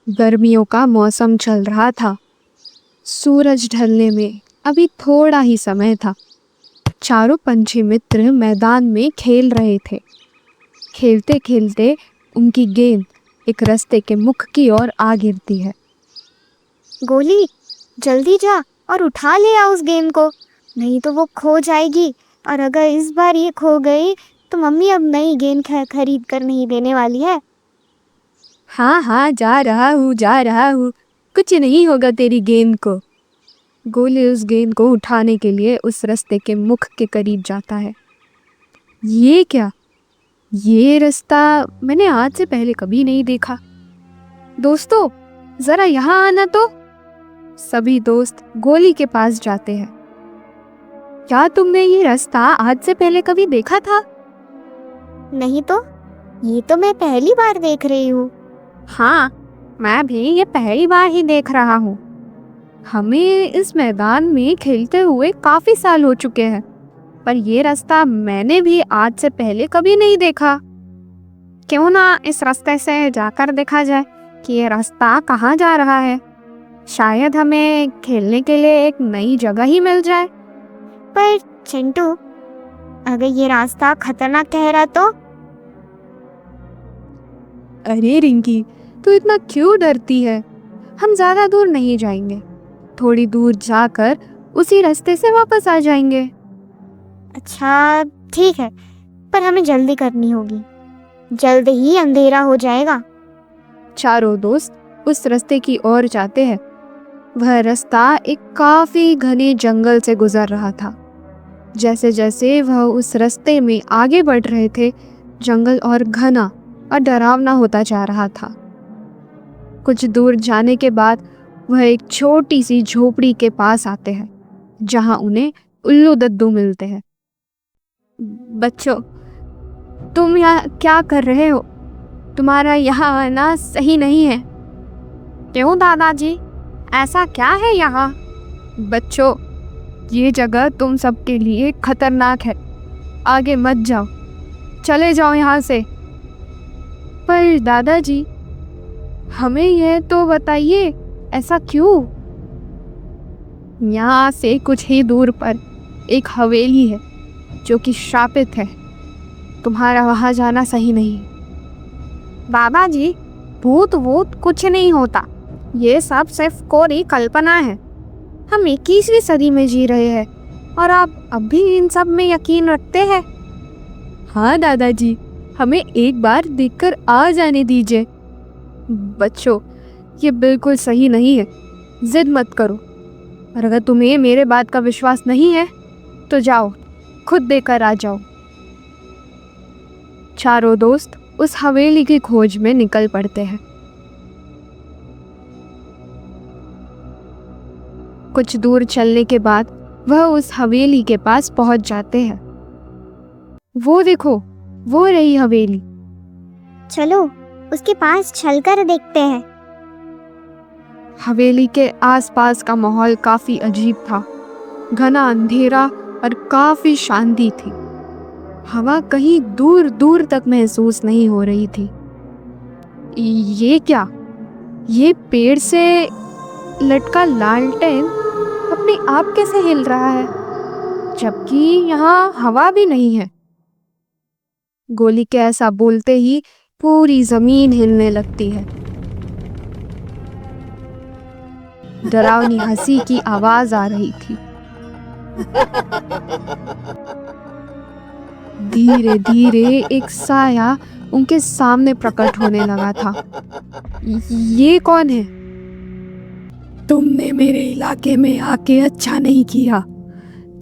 गर्मियों का मौसम चल रहा था। सूरज ढलने में अभी थोड़ा ही समय था। चारों पंछी मित्र मैदान में खेल रहे थे। खेलते खेलते उनकी गेंद एक रास्ते के मुख की ओर आ गिरती है। गोली, जल्दी जा और उठा ले आ उस गेंद को, नहीं तो वो खो जाएगी। और अगर इस बार ये खो गई तो मम्मी अब नई गेंद खरीद कर नहीं देने वाली है। हाँ हाँ, जा रहा हूँ, कुछ नहीं होगा तेरी गेंद को। गोली उस गेंद को उठाने के लिए उस रास्ते के मुख के करीब जाता है। ये क्या? ये रास्ता मैंने आज से पहले कभी नहीं देखा। दोस्तों, जरा यहाँ आना तो। सभी दोस्त गोली के पास जाते हैं। क्या तुमने ये रास्ता आज से पहले कभी देखा था? नहीं तो, ये तो मैं पहली बार देख रही हूँ। हाँ, मैं भी ये पहली बार ही देख रहा हूँ। हमें इस मैदान में खेलते हुए काफी साल हो चुके हैं, पर ये रास्ता मैंने भी आज से पहले कभी नहीं देखा। क्यों ना इस रास्ते से जाकर देखा जाए कि ये रास्ता कहाँ जा रहा है। शायद हमें खेलने के लिए एक नई जगह ही मिल जाए। पर चिंटू, अगर ये रास्ता खतरनाक ठहरा तो? अरे रिंकी, तू इतना क्यों डरती है? हम ज्यादा दूर नहीं जाएंगे, थोड़ी दूर जाकर उसी रास्ते से वापस आ जाएंगे। अच्छा ठीक है, पर हमें जल्दी करनी होगी, जल्द ही अंधेरा हो जाएगा। चारों दोस्त उस रास्ते की ओर जाते हैं। वह रास्ता एक काफी घने जंगल से गुजर रहा था। जैसे जैसे वह उस रास्ते में आगे बढ़ रहे थे, जंगल और घना और डरावना होता जा रहा था। कुछ दूर जाने के बाद वह एक छोटी सी झोपड़ी के पास आते हैं, जहां उन्हें उल्लू दद्दू मिलते हैं। बच्चों, तुम यहाँ क्या कर रहे हो? तुम्हारा यहाँ आना सही नहीं है। क्यों दादाजी, ऐसा क्या है यहाँ? बच्चों, ये जगह तुम सबके लिए खतरनाक है, आगे मत जाओ, चले जाओ यहाँ से। पर दादाजी, हमें यह तो बताइए, ऐसा क्यों? यहाँ से कुछ ही दूर पर एक हवेली है जो कि श्रापित है। तुम्हारा वहाँ जाना सही नहीं। दादाजी, भूत वूत कुछ नहीं होता, ये सब सिर्फ कोरी कल्पना है। हम 21वीं सदी में जी रहे हैं और आप अब भी इन सब में यकीन रखते हैं? हाँ दादाजी, हमें एक बार देखकर आ जाने दीजिए। बच्चों, ये बिल्कुल सही नहीं है, जिद मत करो। और अगर तुम्हें मेरे बात का विश्वास नहीं है तो जाओ, खुद देकर आ जाओ। चारों दोस्त उस हवेली की खोज में निकल पड़ते हैं। कुछ दूर चलने के बाद वह उस हवेली के पास पहुंच जाते हैं। वो देखो, वो रही हवेली। चलो उसके पास चलकर देखते हैं। हवेली के आसपास का माहौल काफी अजीब था। घना अंधेरा और काफी शांति थी। हवा कहीं दूर दूर तक महसूस नहीं हो रही थी। ये क्या? ये पेड़ से लटका लालटेन अपने आप कैसे हिल रहा है, जबकि यहाँ हवा भी नहीं है? गोली के ऐसा बोलते ही पूरी जमीन हिलने लगती है। डरावनी हंसी की आवाज आ रही थी। धीरे धीरे एक साया उनके सामने प्रकट होने लगा था। ये कौन है? तुमने मेरे इलाके में आके अच्छा नहीं किया।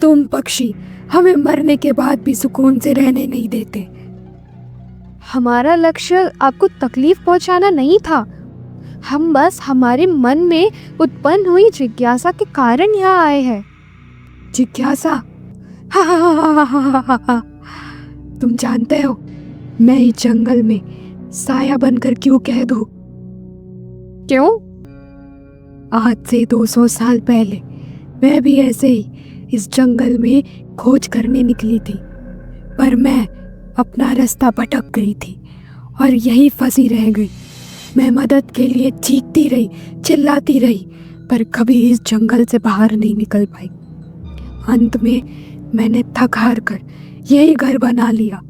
तुम पक्षी हमें मरने के बाद भी सुकून से रहने नहीं देते। हमारा लक्ष्य आपको तकलीफ पहुंचाना नहीं था। हम बस हमारे मन में उत्पन्न हुई जिज्ञासा के कारण यहाँ आए हैं। जिज्ञासा? हा हा हा हा हा हा। तुम जानते हो मैं इस जंगल में साया बनकर क्यों कह दूं? क्यों? आज से 200 साल पहले मैं भी ऐसे ही इस जंगल में खोज करने निकली थी, पर मैं अपना रास्ता भटक गई थी और यहीं फंसी रह गई। मैं मदद के लिए चीखती रही, चिल्लाती रही, पर कभी इस जंगल से बाहर नहीं निकल पाई। अंत में मैंने थक हार कर यही घर बना लिया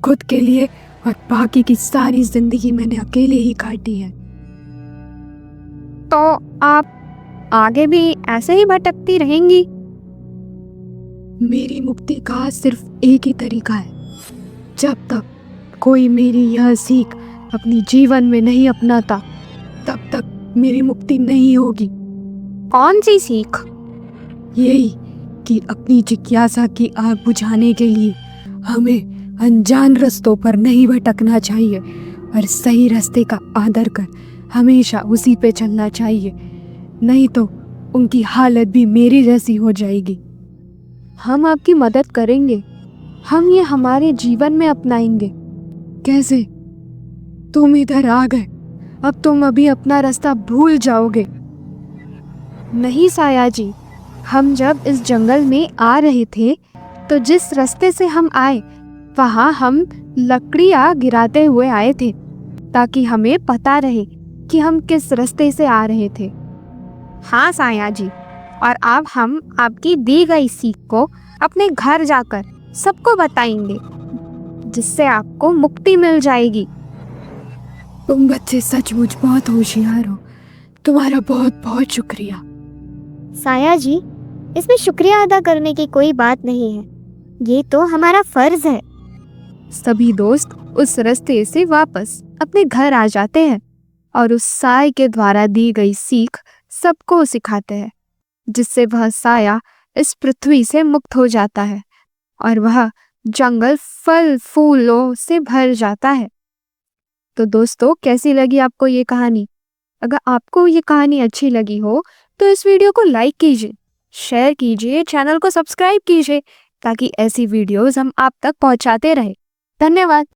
खुद के लिए, और बाकी की सारी जिंदगी मैंने अकेले ही काटी है। तो आप आगे भी ऐसे ही भटकती रहेंगी? मेरी मुक्ति का सिर्फ एक ही तरीका है। जब तक कोई मेरी यह सीख अपनी जीवन में नहीं अपनाता, तब तक मेरी मुक्ति नहीं होगी। कौन सी सीख? यही कि अपनी जिज्ञासा की आग बुझाने के लिए हमें अनजान रास्तों पर नहीं भटकना चाहिए, और सही रास्ते का आदर कर हमेशा उसी पे चलना चाहिए, नहीं तो उनकी हालत भी मेरी जैसी हो जाएगी। हम आपकी मदद करेंगे, हम ये हमारे जीवन में अपनाएंगे। कैसे? तुम इधर आ गए, अब तुम अभी अपना रास्ता भूल जाओगे। नहीं साया जी, हम जब इस जंगल में आ रहे थे तो जिस रास्ते से हम आए वहाँ हम लकड़ियाँ गिराते हुए आए थे, ताकि हमें पता रहे कि हम किस रास्ते से आ रहे थे। हाँ साया जी, और अब हम आपकी दी गई सीख को अपने घर जाकर सबको बताएंगे, जिससे आपको मुक्ति मिल जाएगी। तुम बच्चे सचमुच बहुत होशियार हो, तुम्हारा बहुत बहुत शुक्रिया। साया जी, इसमें शुक्रिया अदा करने की कोई बात नहीं है, ये तो हमारा फर्ज है। सभी दोस्त उस रास्ते से वापस अपने घर आ जाते हैं और उस साय के द्वारा दी गई सीख सबको सिखाते हैं, जिससे वह साया इस पृथ्वी से मुक्त हो जाता है और वह जंगल फल फूलों से भर जाता है। तो दोस्तों, कैसी लगी आपको ये कहानी? अगर आपको ये कहानी अच्छी लगी हो तो इस वीडियो को लाइक कीजिए, शेयर कीजिए, चैनल को सब्सक्राइब कीजिए, ताकि ऐसी वीडियोस हम आप तक पहुंचाते रहे। धन्यवाद।